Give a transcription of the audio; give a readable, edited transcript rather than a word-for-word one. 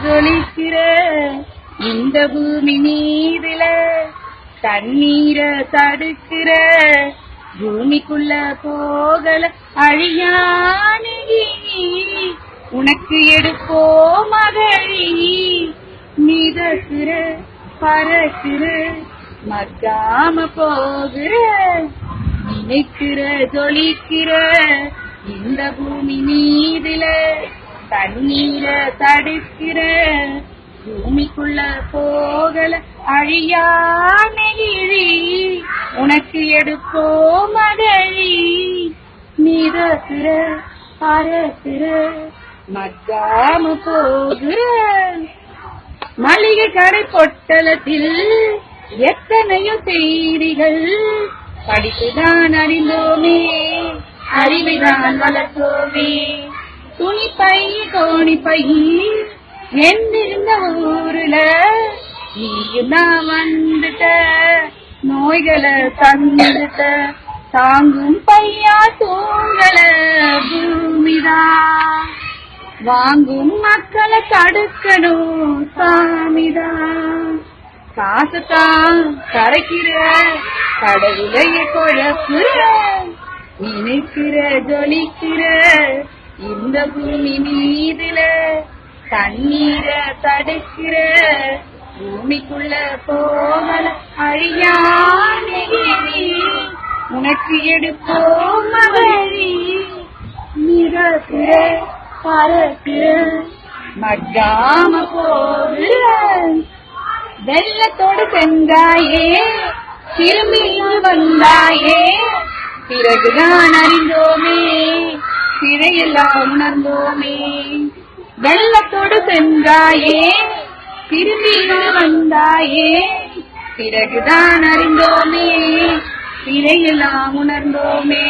ஜொலிக்கிற இந்த பூமி மீதுல தண்ணீர தடுக்கிற பூமிக்குள்ள போகல அழியானி உனக்கு எடுப்போ மகளி மிதக்கிற பறக்கிற மக்காம போகிற நினைக்கிற ஜொலிக்கிற இந்த பூமி மீதுல தண்ணீர தடுக்கிற பூமிக்குள்ள போகல அழியானி உனக்கு எடுப்போ மகளி மிதக்கிற பறக்கிற மக்காம போகிற மளிகை கடை பொட்டலத்தில் எத்தனையோ செய்திகள் படித்துதான் அறிந்தோமே அறிவைதான் வளர்த்தோமே துணி பை கோணி பை எந்திருந்த ஊருல நீயும் நான் வந்துட்ட நோய்களை தந்துட்ட தாங்கும் பையா தூங்கல பூமிதான் வாங்கும் மக்களை தடுக்கணும் சாமிதான் காசுதான் கரைக்கிற கடவுளைய குழப்புற நினைக்கிற ஜொலிக்கிற இந்த பூமி மீதுல தண்ணீர தடுக்கிற பூமிக்குள்ள போகல அழியானி உனக்கு எடுப்போ மகளி மிதக்கிற பறக்கிற மக்காம போகிற வெள்ளத்தோடு சென்றாயே திரும்பி வந்தாயே பிறகுதான் அறிந்தோமே சிறையெல்லாம் உணர்ந்தோமே வெள்ளத்தோடு சென்றாயே திரும்பி வந்தாயே பிறகுதான் அறிந்தோமே சிறையெல்லாம் உணர்ந்தோமே.